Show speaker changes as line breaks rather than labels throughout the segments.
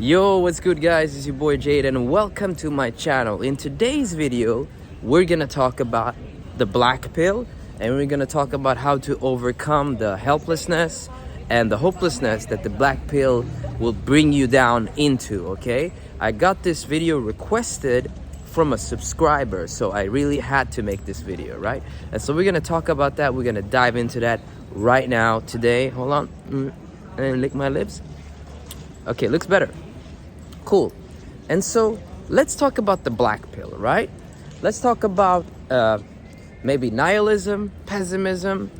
Yo, what's good guys? It's your boy Jade and welcome to my channel. In today's video, we're gonna talk about the black pill and we're gonna talk about how to overcome the helplessness and the hopelessness that the black pill will bring you down into, okay? I got this video requested from a subscriber, so I really had to make this video, right? And so we're gonna talk about that. We're gonna dive into that right now today. Hold on, and lick my lips. Okay, looks better. Cool. And so let's talk about the black pill, right? Let's talk about maybe nihilism, pessimism.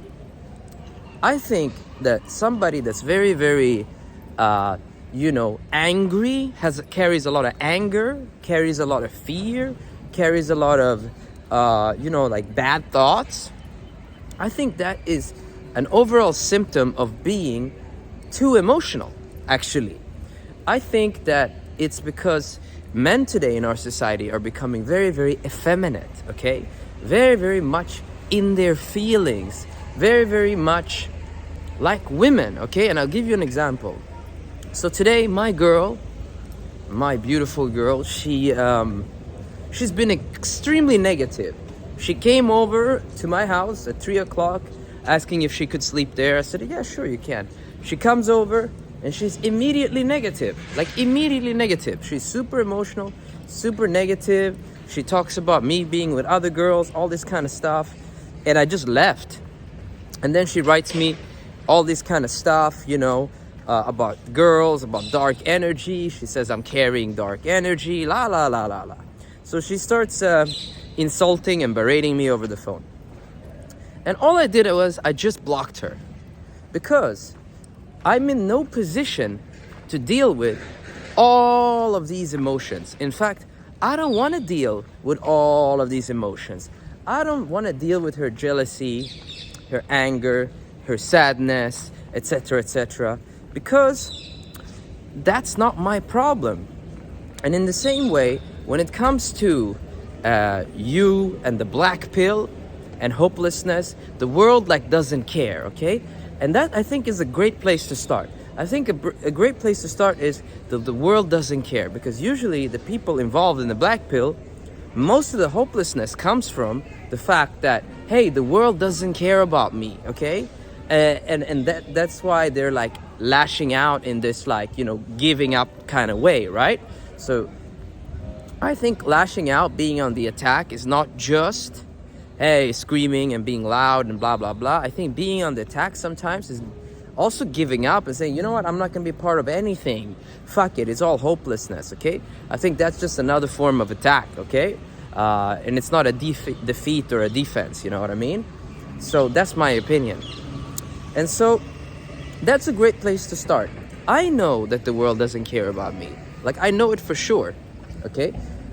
I think that somebody that's very, very, angry, carries a lot of anger, carries a lot of fear, carries a lot of, like bad thoughts. I think that is an overall symptom of being too emotional, actually. I think that it's because men today in our society are becoming very, very effeminate, okay? Very, very much in their feelings, very, very much like women, okay? And I'll give you an example. So today, my girl, my beautiful girl, she's been extremely negative. She came over to my house at 3 o'clock asking if she could sleep there. I said, yeah, sure you can. She comes over and she's immediately negative, like immediately negative. She's super emotional, super negative. She talks about me being with other girls, all this kind of stuff. And I just left. And then she writes me all this kind of stuff, about girls, about dark energy. She says I'm carrying dark energy, la, la, la, la, la. So she starts insulting and berating me over the phone. And all I did was I just blocked her because I'm in no position to deal with all of these emotions. In fact, I don't want to deal with all of these emotions. I don't want to deal with her jealousy, her anger, her sadness, etc., because that's not my problem. And in the same way, when it comes to you and the black pill and hopelessness, the world doesn't care, okay? And that, I think, is a great place to start. I think a great place to start is the world doesn't care, because usually the people involved in the black pill, most of the hopelessness comes from the fact that, hey, the world doesn't care about me, okay? And that's why they're lashing out in this giving up kind of way, right? So I think lashing out, being on the attack, is not just hey, screaming and being loud and blah, blah, blah. I think being on the attack sometimes is also giving up and saying, you know what, I'm not going to be part of anything. Fuck it, it's all hopelessness, okay? I think that's just another form of attack, okay? And it's not a defeat or a defense, you know what I mean? So that's my opinion. And so that's a great place to start. I know that the world doesn't care about me. I know it for sure, okay?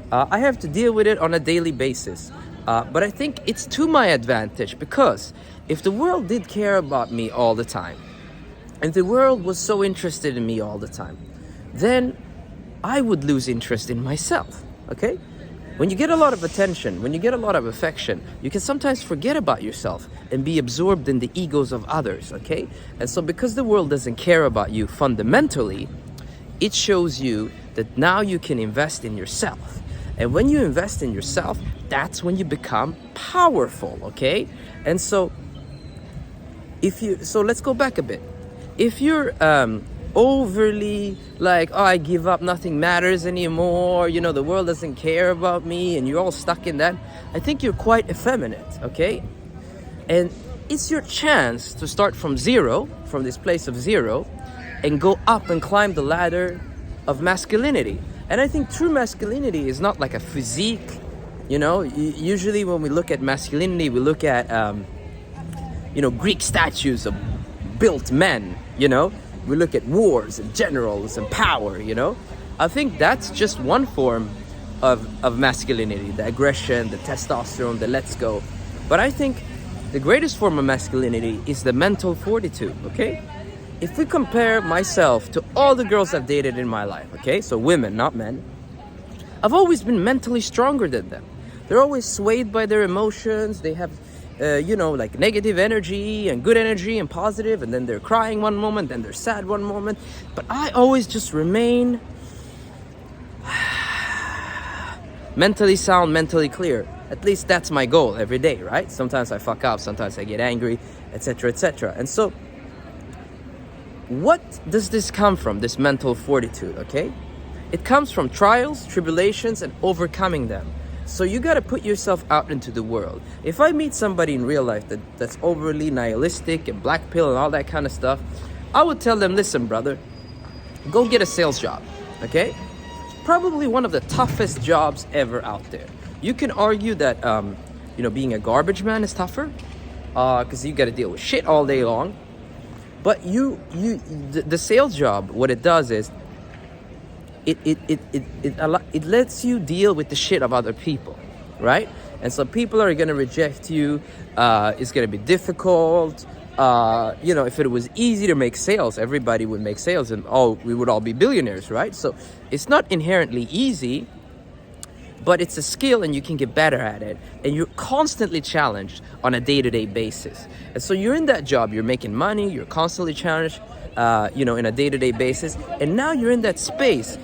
I have to deal with it on a daily basis. But I think it's to my advantage, because if the world did care about me all the time, and the world was so interested in me all the time, then I would lose interest in myself, okay? When you get a lot of attention, when you get a lot of affection, you can sometimes forget about yourself and be absorbed in the egos of others, okay? And so because the world doesn't care about you fundamentally, it shows you that now you can invest in yourself. And when you invest in yourself, that's when you become powerful, okay? And so let's go back a bit. If you're overly I give up, nothing matters anymore, the world doesn't care about me, and you're all stuck in that, I think you're quite effeminate, okay? And it's your chance to start from zero, from this place of zero, and go up and climb the ladder of masculinity. And I think true masculinity is not like a physique, usually when we look at masculinity, we look at, Greek statues of built men, we look at wars and generals and power, I think that's just one form of masculinity, the aggression, the testosterone, the let's go. But I think the greatest form of masculinity is the mental fortitude, okay? If we compare myself to all the girls I've dated in my life, okay, so women, not men, I've always been mentally stronger than them. They're always swayed by their emotions. They have negative energy and good energy and positive, and then they're crying one moment, then they're sad one moment. But I always just remain mentally sound, mentally clear. At least that's my goal every day, right? Sometimes I fuck up, sometimes I get angry, etc., etc. And so, what does this come from, this mental fortitude, okay? It comes from trials, tribulations, and overcoming them. So you got to put yourself out into the world. If I meet somebody in real life that's overly nihilistic and black pill and all that kind of stuff, I would tell them, listen, brother, go get a sales job, okay? It's probably one of the toughest jobs ever out there. You can argue that, being a garbage man is tougher because you got to deal with shit all day long. But the sales job, what it does is, it lets you deal with the shit of other people, right? And so people are gonna reject you. It's gonna be difficult. If it was easy to make sales, everybody would make sales, and we would all be billionaires, right? So it's not inherently easy, but it's a skill, and you can get better at it. And you're constantly challenged on a day-to-day basis. And so you're in that job. You're making money. You're constantly challenged, in a day-to-day basis. And now you're in that space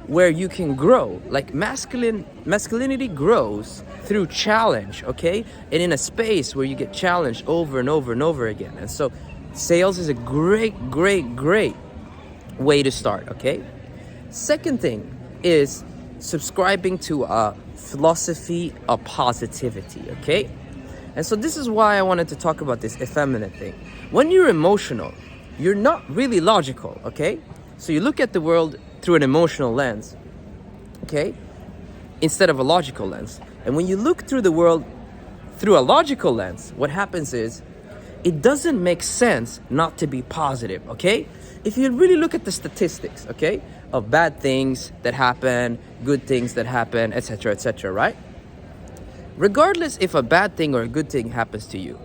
where you can grow. Like masculinity grows through challenge, okay? And in a space where you get challenged over and over and over again. And so sales is a great way to start, okay? Second thing is subscribing to a philosophy of positivity, okay? And so this is why I wanted to talk about this effeminate thing. When you're emotional, you're not really logical, okay? So you look at the world through an emotional lens, okay, instead of a logical lens. And when you look through the world through a logical lens, what happens is it doesn't make sense not to be positive, okay? If you really look at the statistics, okay, of bad things that happen, good things that happen, etc., right? Regardless if a bad thing or a good thing happens to you,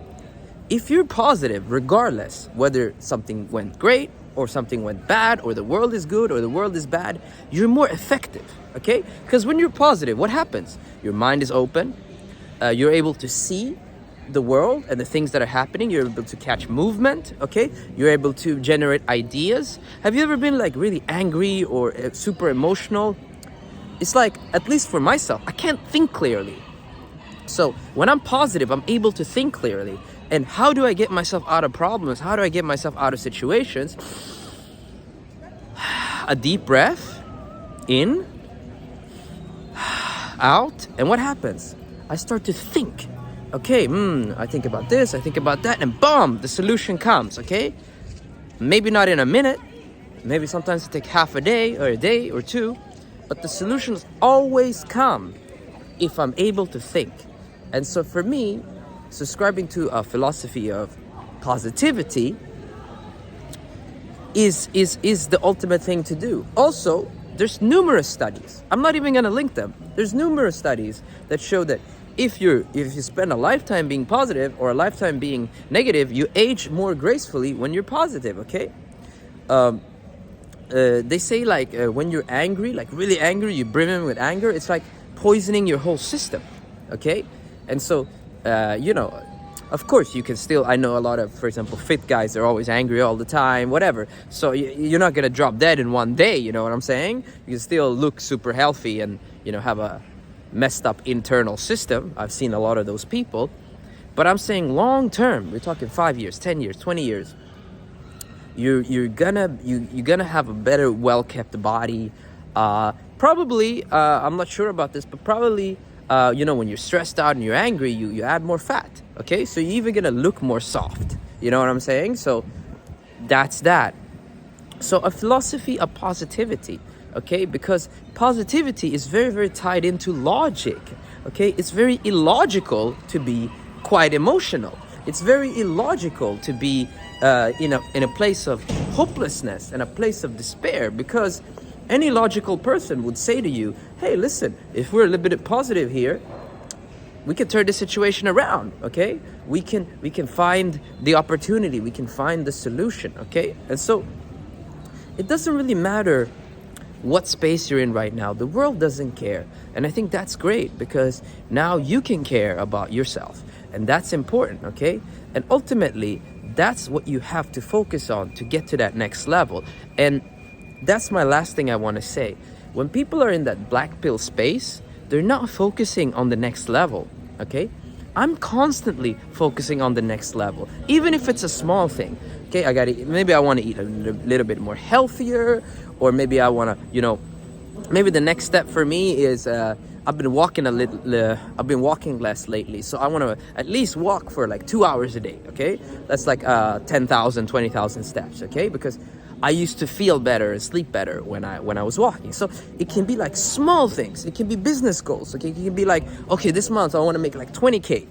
if you're positive, regardless whether something went great or something went bad, or the world is good or the world is bad, you're more effective, okay? Because when you're positive, what happens? Your mind is open. You're able to see the world and the things that are happening. You're able to catch movement, okay? You're able to generate ideas. Have you ever been like really angry or super emotional? It's like, at least for myself, I can't think clearly. So when I'm positive, I'm able to think clearly. And how do I get myself out of problems? How do I get myself out of situations? A deep breath, in, out, and what happens? I start to think. Okay, I think about this, I think about that, and boom, the solution comes, okay? Maybe not in a minute, maybe sometimes it takes half a day or two, but the solutions always come if I'm able to think. And so for me, subscribing to a philosophy of positivity is the ultimate thing to do. Also, there's numerous studies. I'm not even going to link them. There's numerous studies that show that if you spend a lifetime being positive or a lifetime being negative, you age more gracefully when you're positive, okay? They say when you're angry, like really angry, you're brimming with anger, it's like poisoning your whole system, okay? And so, of course you can still, I know a lot of, for example, fit guys are always angry all the time, whatever. So you're not going to drop dead in one day, you know what I'm saying? You can still look super healthy and, have a messed up internal system. I've seen a lot of those people. But I'm saying long term, we're talking 5 years, 10 years, 20 years. You're gonna have a better, well-kept body. Probably, I'm not sure about this, but probably, when you're stressed out and you're angry, you add more fat. Okay, so you're even gonna look more soft. You know what I'm saying? So that's that. So a philosophy of positivity. Okay, because positivity is very, very tied into logic. Okay, it's very illogical to be quite emotional. It's very illogical to be in a place of hopelessness and a place of despair, because any logical person would say to you, hey, listen, if we're a little bit positive here, we can turn the situation around, okay? We can find the opportunity, we can find the solution, okay? And so it doesn't really matter what space you're in right now. The world doesn't care. And I think that's great, because now you can care about yourself. And that's important, okay? And ultimately, that's what you have to focus on to get to that next level. And that's my last thing I want to say. When people are in that black pill space, they're not focusing on the next level, okay? I'm constantly focusing on the next level, even if it's a small thing. Okay, maybe I want to eat a little bit more healthier, or maybe I want to, maybe the next step for me is I've been walking I've been walking less lately, so I want to at least walk for like 2 hours a day. Okay, that's like 10,000, 20,000 steps. Okay, because I used to feel better and sleep better when I was walking. So it can be like small things. It can be business goals. Okay, it can be like, okay, this month I want to make like 20K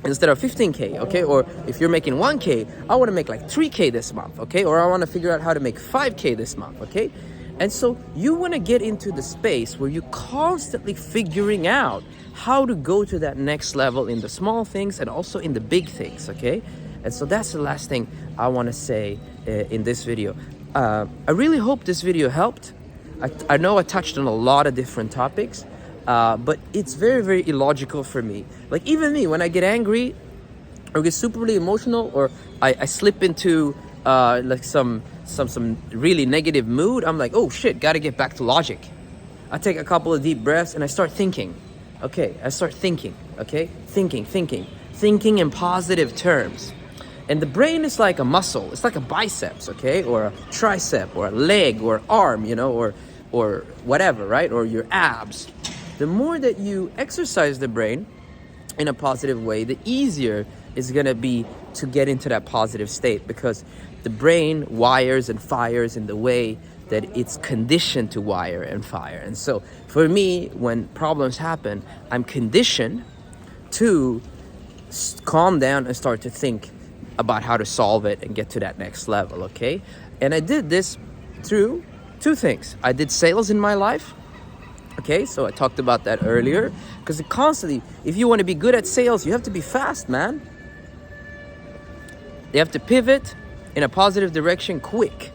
instead of 15K. Okay, or if you're making 1K, I want to make like 3K this month. Okay, or I want to figure out how to make 5K this month. Okay, and so you want to get into the space where you're constantly figuring out how to go to that next level in the small things and also in the big things. Okay, and so that's the last thing I want to say in this video. I really hope this video helped. I know I touched on a lot of different topics, but it's very, very illogical for me. Like even me, when I get angry or get superly emotional, or I slip into like some really negative mood, I'm like, oh shit, gotta get back to logic. I take a couple of deep breaths and I start thinking. Okay, I start thinking. Okay, thinking in positive terms. And the brain is like a muscle. It's like a biceps, okay, or a tricep, or a leg, or arm, or whatever, right? Or your abs. The more that you exercise the brain in a positive way, the easier it's gonna be to get into that positive state, because the brain wires and fires in the way that it's conditioned to wire and fire. And so for me, when problems happen, I'm conditioned to calm down and start to think about how to solve it and get to that next level. Okay, and I did this through two things. I did sales in my life. Okay, so I talked about that earlier, because constantly, if you want to be good at sales, you have to be fast, man. You have to pivot in a positive direction quick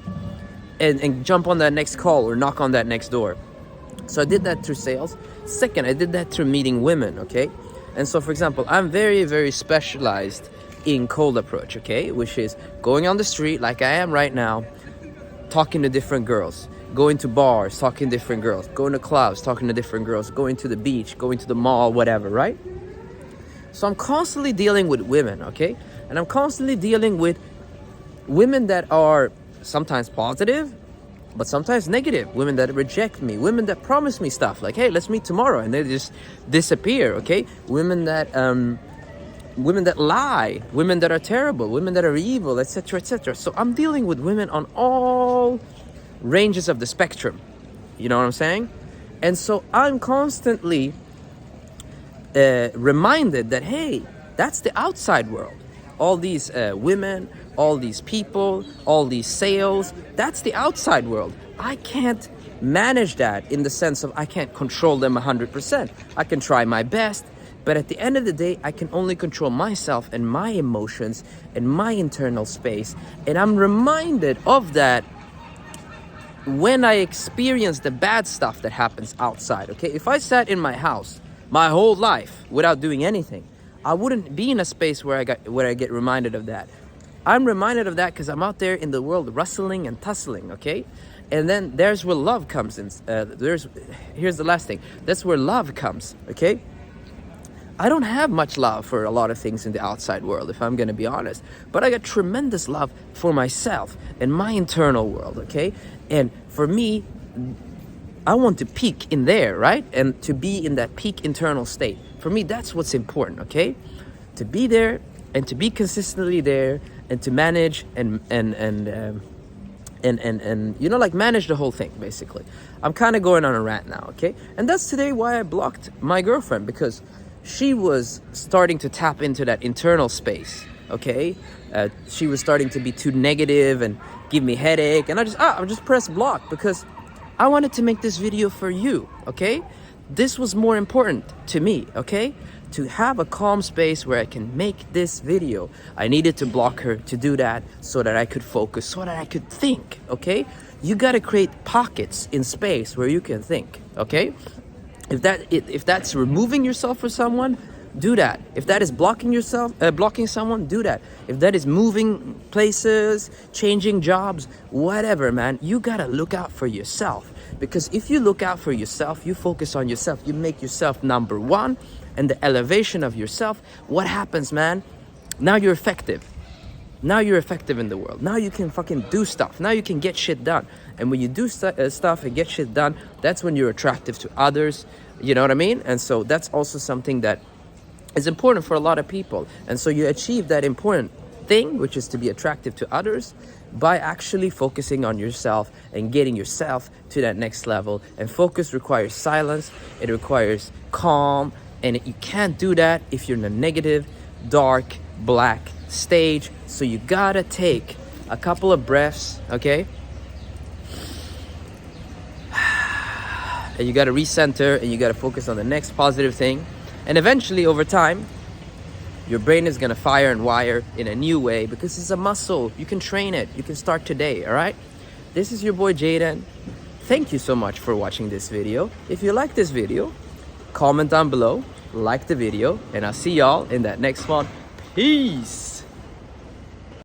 and jump on that next call or knock on that next door. So I did that through sales. Second, I did that through meeting women. Okay, and so for example, I'm very, very specialized in cold approach, okay, which is going on the street like I am right now, talking to different girls, going to bars, talking to different girls, going to clubs, talking to different girls, going to the beach, going to the mall, whatever, right? So I'm constantly dealing with women, okay, and I'm constantly dealing with women that are sometimes positive, but sometimes negative. Women that reject me, women that promise me stuff like, hey, let's meet tomorrow, and they just disappear. Okay, women that lie, women that are terrible, women that are evil, etc., etc. So I'm dealing with women on all ranges of the spectrum. You know what I'm saying? And so I'm constantly reminded that, hey, that's the outside world. All these women, all these people, all these sales, that's the outside world. I can't manage that in the sense of I can't control them 100%. I can try my best, but at the end of the day, I can only control myself and my emotions and my internal space. And I'm reminded of that when I experience the bad stuff that happens outside. Okay, if I sat in my house my whole life without doing anything, I wouldn't be in a space where I get reminded of that. I'm reminded of that because I'm out there in the world rustling and tussling, okay? And then there's where love comes in. Here's the last thing. That's where love comes, okay? I don't have much love for a lot of things in the outside world, if I'm going to be honest. But I got tremendous love for myself and my internal world, okay? And for me, I want to peak in there, right? And to be in that peak internal state. For me, that's what's important, okay? To be there and to be consistently there and to manage and like manage the whole thing, basically. I'm kind of going on a rant now, okay? And that's today why I blocked my girlfriend, because she was starting to tap into that internal space, okay? She was starting to be too negative and give me headache, and I just pressed block because I wanted to make this video for you, okay? This was more important to me, okay? To have a calm space where I can make this video. I needed to block her to do that so that I could focus, so that I could think, okay? You gotta create pockets in space where you can think, okay? If that's removing yourself from someone, do that. If that is blocking someone, do that. If that is moving places, changing jobs, whatever, man, you gotta look out for yourself. Because if you look out for yourself, you focus on yourself, you make yourself number one, and the elevation of yourself, what happens, man? Now you're effective. Now you're effective in the world. Now you can fucking do stuff. Now you can get shit done. And when you do stuff and get shit done, that's when you're attractive to others. You know what I mean? And so that's also something that is important for a lot of people. And so you achieve that important thing, which is to be attractive to others, by actually focusing on yourself and getting yourself to that next level. And focus requires silence. It requires calm. And you can't do that if you're in a negative, dark, black stage. So you gotta take a couple of breaths, okay? And you gotta recenter, and you gotta focus on the next positive thing. And eventually, over time, your brain is gonna fire and wire in a new way, because it's a muscle. You can train it. You can start today, all right? This is your boy Jaden. Thank you so much for watching this video. If you like this video, comment down below, like the video, and I'll see y'all in that next one. Peace.